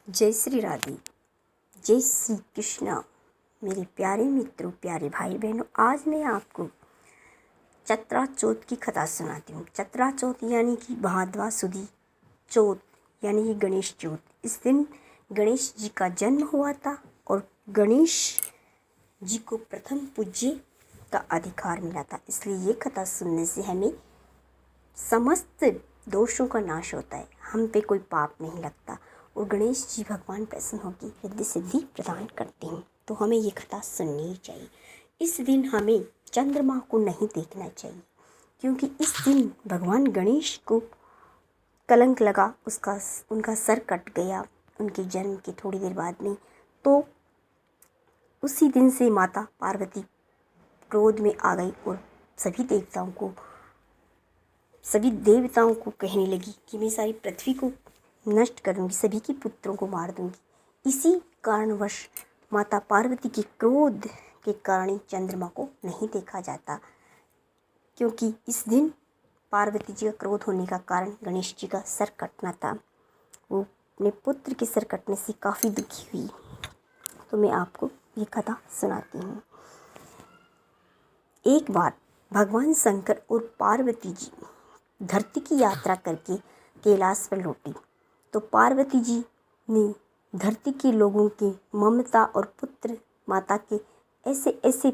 जय श्री राधे, जय श्री कृष्णा। मेरे प्यारे मित्रों, प्यारे भाई बहनों, आज मैं आपको चैत्रा चौथ की कथा सुनाती हूँ। चैत्रा चौथ यानी कि भाद्रवा सुदी चौथ यानी कि गणेश चौथ। इस दिन गणेश जी का जन्म हुआ था और गणेश जी को प्रथम पूज्य का अधिकार मिला था। इसलिए ये कथा सुनने से हमें समस्त दोषों का नाश होता है, हम पे कोई पाप नहीं लगता और गणेश जी भगवान प्रसन्न होकर रिद्धि सिद्धि प्रदान करते हैं। तो हमें ये कथा सुननी ही चाहिए। इस दिन हमें चंद्रमा को नहीं देखना चाहिए, क्योंकि इस दिन भगवान गणेश को कलंक लगा, उनका सर कट गया उनके जन्म के थोड़ी देर बाद में। तो उसी दिन से माता पार्वती क्रोध में आ गई और सभी देवताओं को कहने लगी कि मैं सारी पृथ्वी को नष्ट करूंगी, सभी के पुत्रों को मार दूंगी। इसी कारणवश माता पार्वती के क्रोध के कारण चंद्रमा को नहीं देखा जाता, क्योंकि इस दिन पार्वती जी का क्रोध होने का कारण गणेश जी का सर कटना था। वो अपने पुत्र के सर कटने से काफ़ी दुखी हुई। तो मैं आपको ये कथा सुनाती हूँ। एक बार भगवान शंकर और पार्वती जी धरती की यात्रा करके कैलाश पर लौटी, तो पार्वती जी ने धरती के लोगों की ममता और पुत्र माता के ऐसे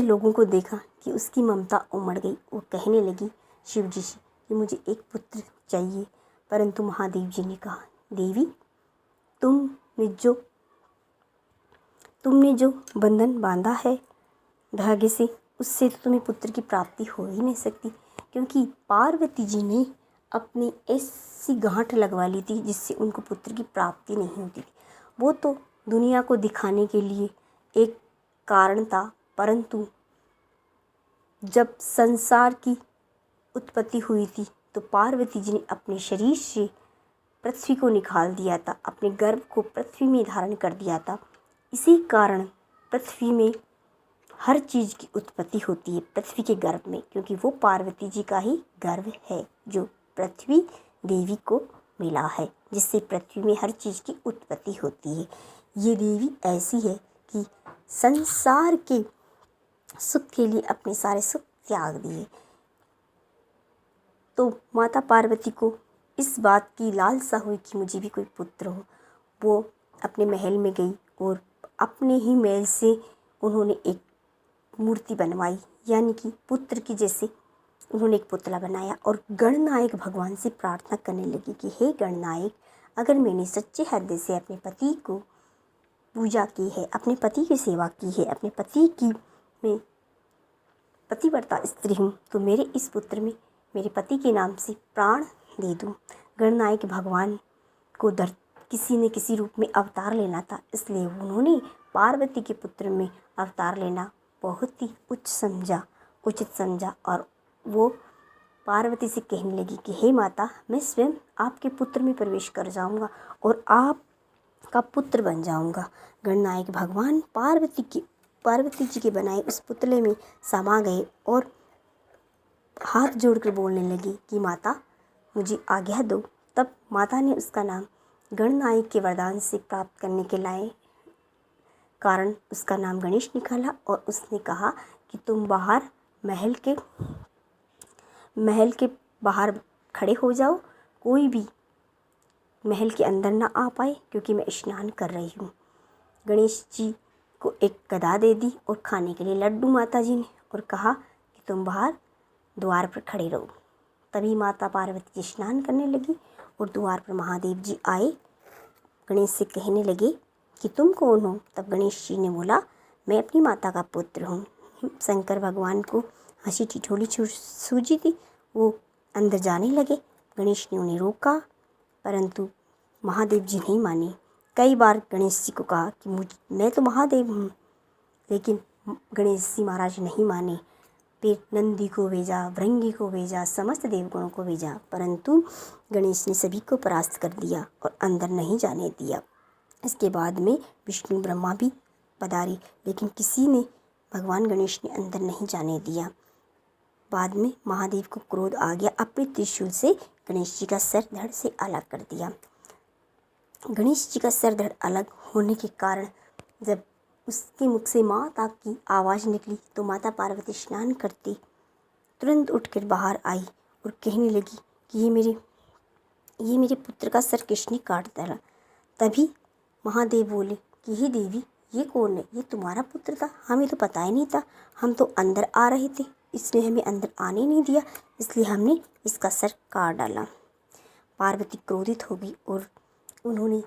लोगों को देखा कि उसकी ममता उमड़ गई। वो कहने लगी शिव जी से कि मुझे एक पुत्र चाहिए। परंतु महादेव जी ने कहा, देवी तुमने जो बंधन बांधा है धागे से, उससे तो तुम्हें पुत्र की प्राप्ति हो ही नहीं सकती, क्योंकि पार्वती जी ने अपनी ऐसी गांठ लगवा ली थी जिससे उनको पुत्र की प्राप्ति नहीं होती थी। वो तो दुनिया को दिखाने के लिए एक कारण था, परंतु जब संसार की उत्पत्ति हुई थी तो पार्वती जी ने अपने शरीर से पृथ्वी को निकाल दिया था, अपने गर्भ को पृथ्वी में धारण कर दिया था। इसी कारण पृथ्वी में हर चीज़ की उत्पत्ति होती है पृथ्वी के गर्भ में, क्योंकि वो पार्वती जी का ही गर्भ है जो पृथ्वी देवी को मिला है, जिससे पृथ्वी में हर चीज़ की उत्पत्ति होती है। ये देवी ऐसी है कि संसार के सुख के लिए अपने सारे सुख त्याग दिए। तो माता पार्वती को इस बात की लालसा हुई कि मुझे भी कोई पुत्र हो। वो अपने महल में गई और अपने ही महल से उन्होंने एक मूर्ति बनवाई, यानी कि पुत्र की जैसे उन्होंने एक पुतला बनाया और गणनायक भगवान से प्रार्थना करने लगी कि हे गणनायक, अगर मैंने सच्चे हृदय से अपने पति को पूजा की है, अपने पति की सेवा की है, अपने पति की मैं पतिव्रता स्त्री हूँ, तो मेरे इस पुत्र में मेरे पति के नाम से प्राण दे दूँ। गणनायक भगवान को किसी न किसी रूप में अवतार लेना था, इसलिए उन्होंने पार्वती के पुत्र में अवतार लेना बहुत ही उचित समझा और वो पार्वती से कहने लगी कि हे माता, मैं स्वयं आपके पुत्र में प्रवेश कर जाऊंगा और आपका पुत्र बन जाऊंगा। गणनायक भगवान पार्वती जी के बनाए उस पुतले में समा गए और हाथ जोड़कर बोलने लगी कि माता, मुझे आज्ञा दो। तब माता ने उसका नाम गणनायक के वरदान से प्राप्त करने के कारण उसका नाम गणेश निकाला और उसने कहा कि तुम महल के बाहर खड़े हो जाओ, कोई भी महल के अंदर ना आ पाए, क्योंकि मैं स्नान कर रही हूँ। गणेश जी को एक गदा दे दी और खाने के लिए लड्डू माता जी ने, और कहा कि तुम बाहर द्वार पर खड़े रहो। तभी माता पार्वती जी स्नान करने लगी और द्वार पर महादेव जी आए। गणेश से कहने लगे कि तुम कौन हो? तब गणेश जी ने बोला, मैं अपनी माता का पुत्र हूँ। शंकर भगवान को हंसी ठिठोली सूझी थी, वो अंदर जाने लगे। गणेश ने उन्हें रोका, परंतु महादेव जी नहीं माने। कई बार गणेश जी को कहा कि मैं तो महादेव हूँ, लेकिन गणेश जी महाराज नहीं माने। फिर नंदी को भेजा, भृंगी को भेजा, समस्त देवगणों को भेजा, परंतु गणेश ने सभी को परास्त कर दिया और अंदर नहीं जाने दिया। इसके बाद में विष्णु ब्रह्मा भी पधारे, लेकिन किसी ने भगवान गणेश ने अंदर नहीं जाने दिया। बाद में महादेव को क्रोध आ गया, अपने त्रिशूल से गणेश जी का सिर धड़ से अलग कर दिया। गणेश जी का सिर धड़ अलग होने के कारण जब उसके मुख से माता की आवाज़ निकली तो माता पार्वती स्नान करती तुरंत उठकर बाहर आई और कहने लगी कि ये मेरे पुत्र का सर किसने काट डाला। तभी महादेव बोले कि हे देवी, ये कौन है? ये तुम्हारा पुत्र था? हमें तो पता ही नहीं था, हम तो अंदर आ रहे थे, इसने हमें अंदर आने नहीं दिया, इसलिए हमने इसका सर काट डाला। पार्वती क्रोधित हो गई और उन्होंने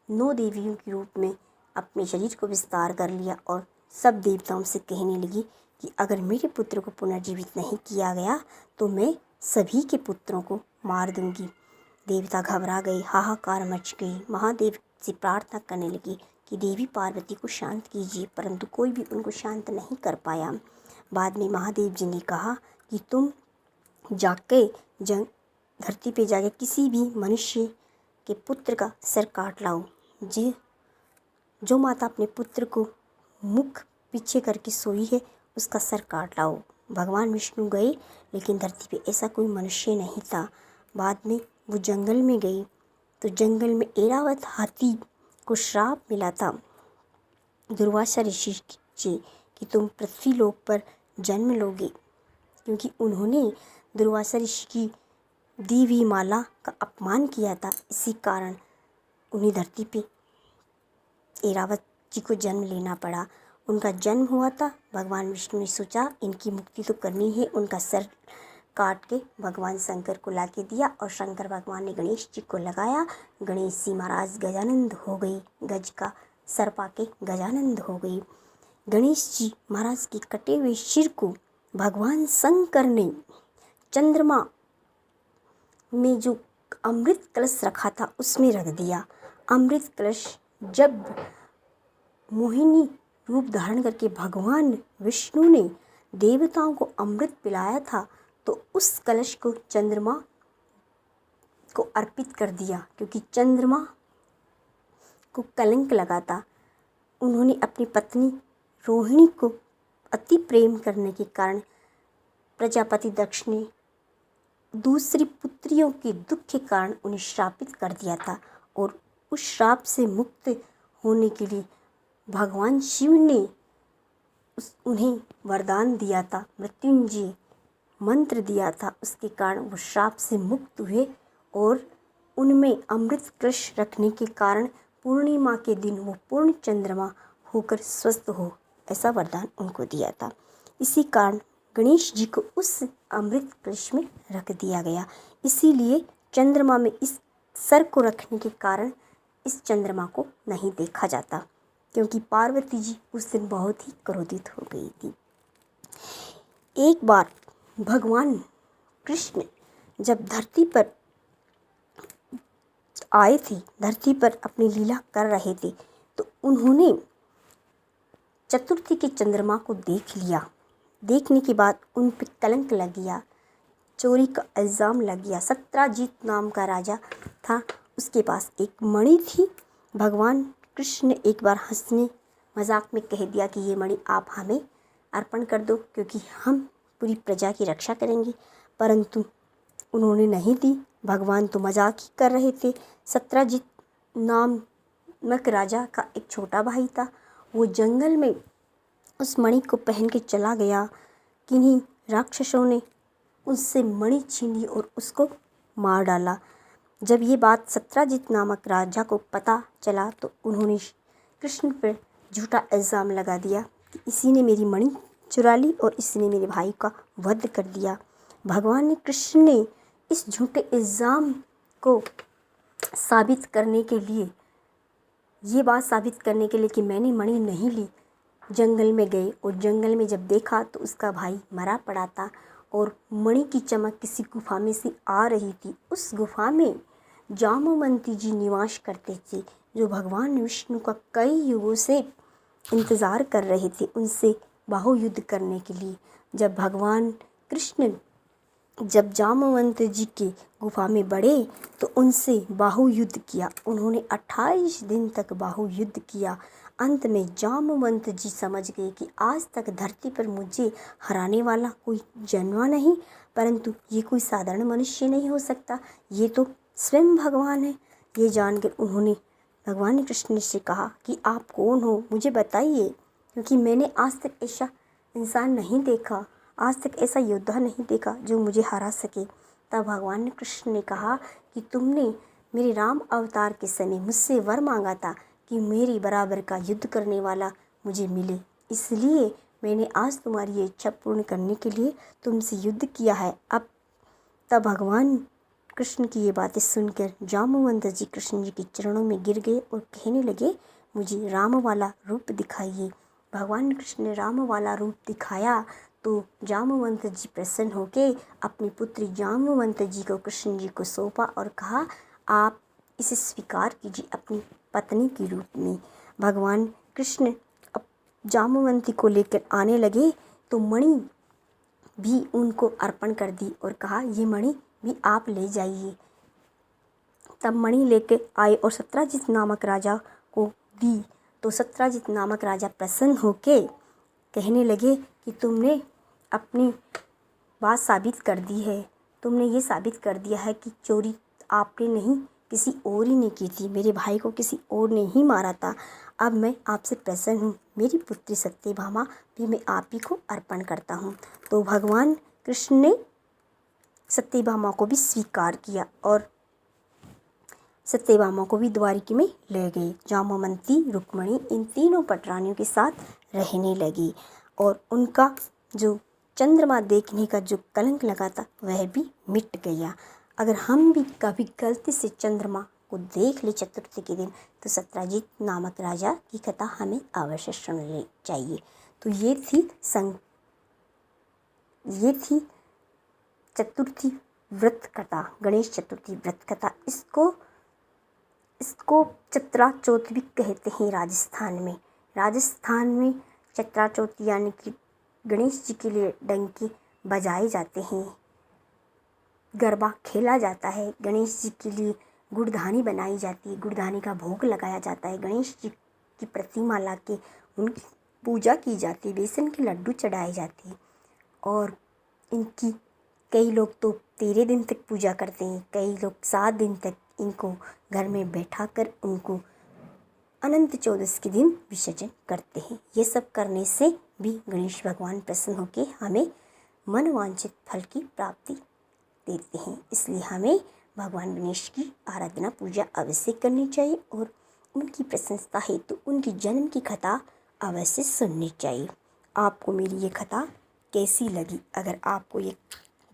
9 देवियों के रूप में अपने शरीर को विस्तार कर लिया और सब देवताओं से कहने लगी कि अगर मेरे पुत्र को पुनर्जीवित नहीं किया गया तो मैं सभी के पुत्रों को मार दूंगी। देवता घबरा गए, हाहाकार मच गई। महादेव से प्रार्थना करने लगी कि देवी पार्वती को शांत कीजिए, परंतु कोई भी उनको शांत नहीं कर पाया। बाद में महादेव जी ने कहा कि तुम जाके धरती पे जाके किसी भी मनुष्य के पुत्र का सर काट लाओ। जो माता अपने पुत्र को मुख पीछे करके सोई है उसका सर काट लाओ। भगवान विष्णु गए, लेकिन धरती पे ऐसा कोई मनुष्य नहीं था। बाद में वो जंगल में गई तो जंगल में ऐरावत हाथी को श्राप मिला था दुर्वासा ऋषि से कि तुम पृथ्वी लोक पर जन्म लोगे, क्योंकि उन्होंने दुर्वासा ऋषि की दी हुई माला का अपमान किया था। इसी कारण उन्हें धरती पे ऐरावत जी को जन्म लेना पड़ा। उनका जन्म हुआ था। भगवान विष्णु ने सोचा इनकी मुक्ति तो करनी है, उनका सर काट के भगवान शंकर को ला के दिया और शंकर भगवान ने गणेश जी को लगाया। गणेश जी महाराज गजानंद हो गई, गज का सर पाके गजानंद हो गई। गणेश जी महाराज के कटे हुए सिर को भगवान शंकर ने चंद्रमा में जो अमृत कलश रखा था उसमें रख दिया। अमृत कलश जब मोहिनी रूप धारण करके भगवान विष्णु ने देवताओं को अमृत पिलाया था तो उस कलश को चंद्रमा को अर्पित कर दिया, क्योंकि चंद्रमा को कलंक लगा था। उन्होंने अपनी पत्नी रोहिणी को अति प्रेम करने के कारण प्रजापति दक्ष ने दूसरी पुत्रियों के दुख के कारण उन्हें श्रापित कर दिया था और उस श्राप से मुक्त होने के लिए भगवान शिव ने उन्हें वरदान दिया था, मृत्युंजय मंत्र दिया था। उसके कारण वो श्राप से मुक्त हुए और उनमें अमृत कलश रखने के कारण पूर्णिमा के दिन वो पूर्ण चंद्रमा होकर स्वस्थ हो, ऐसा वरदान उनको दिया था। इसी कारण गणेश जी को उस अमृत कलश में रख दिया गया। इसीलिए चंद्रमा में इस सर को रखने के कारण इस चंद्रमा को नहीं देखा जाता, क्योंकि पार्वती जी उस दिन बहुत ही क्रोधित हो गई थी। एक बार भगवान कृष्ण जब धरती पर आए थे, धरती पर अपनी लीला कर रहे थे, तो उन्होंने चतुर्थी के चंद्रमा को देख लिया। देखने के बाद उन पर कलंक लग गया, चोरी का इल्ज़ाम लग गया। सत्राजीत नाम का राजा था, उसके पास एक मणि थी। भगवान कृष्ण ने एक बार हंसने मजाक में कह दिया कि ये मणि आप हमें अर्पण कर दो, क्योंकि हम पूरी प्रजा की रक्षा करेंगे, परंतु उन्होंने नहीं दी। भगवान तो मजाक ही कर रहे थे। सत्राजीत नामक राजा का एक छोटा भाई था, वो जंगल में उस मणि को पहन के चला गया। किन्हीं राक्षसों ने उससे मणि छीन ली और उसको मार डाला। जब ये बात सत्राजीत नामक राजा को पता चला तो उन्होंने कृष्ण पर झूठा इल्ज़ाम लगा दिया कि इसी ने मेरी मणि चुरा ली और इसी ने मेरे भाई का वध कर दिया। भगवान ने कृष्ण ने इस झूठे इल्ज़ाम को साबित करने के लिए, ये बात साबित करने के लिए कि मैंने मणि नहीं ली, जंगल में गए और जंगल में जब देखा तो उसका भाई मरा पड़ा था और मणि की चमक किसी गुफा में से आ रही थी। उस गुफा में जामवंती जी निवास करते थे, जो भगवान विष्णु का कई युगों से इंतज़ार कर रहे थे उनसे बाहुयुद्ध करने के लिए। जब भगवान कृष्ण जब जामवंत जी के गुफा में बढ़े तो उनसे बाहुयुद्ध किया। उन्होंने 28 दिन तक बाहुयुद्ध किया। अंत में जामवंत जी समझ गए कि आज तक धरती पर मुझे हराने वाला कोई जन्मा नहीं, परंतु ये कोई साधारण मनुष्य नहीं हो सकता, ये तो स्वयं भगवान है। ये जानकर उन्होंने भगवान कृष्ण से कहा कि आप कौन हो, मुझे बताइए, क्योंकि मैंने आज तक ऐसा इंसान नहीं देखा, आज तक ऐसा योद्धा नहीं देखा जो मुझे हरा सके। तब भगवान कृष्ण ने कहा कि तुमने मेरे राम अवतार के समय मुझसे वर मांगा था कि मेरी बराबर का युद्ध करने वाला मुझे मिले, इसलिए मैंने आज तुम्हारी ये इच्छा पूर्ण करने के लिए तुमसे युद्ध किया है। अब तब भगवान कृष्ण की ये बातें सुनकर जाम्बुवंत जी कृष्ण जी के चरणों में गिर गए और कहने लगे, मुझे राम वाला रूप दिखाइए। भगवान कृष्ण ने राम वाला रूप दिखाया तो जाम्बुवंत जी प्रसन्न होके अपनी पुत्री जाम्बुवंत जी को कृष्ण जी को सौंपा और कहा, आप इसे स्वीकार कीजिए अपनी पत्नी के रूप में। भगवान कृष्ण अब जाम्बुवंती को लेकर आने लगे तो मणि भी उनको अर्पण कर दी और कहा, ये मणि भी आप ले जाइए। तब मणि लेके आए और सत्यजित नामक राजा को दी तो सत्यजित नामक राजा प्रसन्न होके कहने लगे कि तुमने अपनी बात साबित कर दी है, तुमने ये साबित कर दिया है कि चोरी आपने नहीं किसी और ही ने की थी, मेरे भाई को किसी और ने ही मारा था। अब मैं आपसे प्रसन्न हूँ, मेरी पुत्री सत्यभामा भी मैं आप ही को अर्पण करता हूँ। तो भगवान कृष्ण ने सत्यभामा को भी स्वीकार किया और सत्यभामा को भी द्वारिका में ले गए। जाम्बुवंती, रुक्मिणी इन तीनों पटरानियों के साथ रहने लगी और उनका जो चंद्रमा देखने का जो कलंक लगा था वह भी मिट गया। अगर हम भी कभी गलती से चंद्रमा को देख ले चतुर्थी के दिन तो सत्यजित नामक राजा की कथा हमें अवश्य सुननी चाहिए। तो ये थी चतुर्थी व्रत कथा, गणेश चतुर्थी व्रत कथा। इसको चित्रा चौथ भी कहते हैं राजस्थान में चित्रा चौथ यानी कि गणेश जी के लिए डंके बजाए जाते हैं, गरबा खेला जाता है, गणेश जी के लिए गुड़धानी बनाई जाती है, गुड़धानी का भोग लगाया जाता है, गणेश जी की प्रतिमा ला के उनकी पूजा की जाती है, बेसन के लड्डू चढ़ाए जाते हैं और इनकी कई लोग तो 13 दिन तक पूजा करते हैं, कई लोग 7 दिन तक इनको घर में बैठा कर उनको अनंत चौदस के दिन विसर्जन करते हैं। ये सब करने से भी गणेश भगवान प्रसन्न होकर हमें मनवांछित फल की प्राप्ति देते हैं। इसलिए हमें भगवान गणेश की आराधना पूजा अवश्य करनी चाहिए और उनकी प्रशंसा हेतु उनकी जन्म की कथा अवश्य सुननी चाहिए। आपको मेरी ये कथा कैसी लगी? अगर आपको ये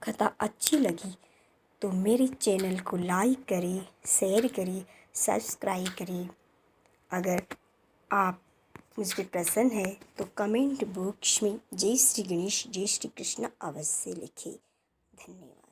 कथा अच्छी लगी तो मेरे चैनल को लाइक करें, शेयर करें, सब्सक्राइब करें। अगर आप मुझ पर प्रसन्न है तो कमेंट बॉक्स में जय श्री गणेश, जय श्री कृष्ण अवश्य लिखें। धन्यवाद।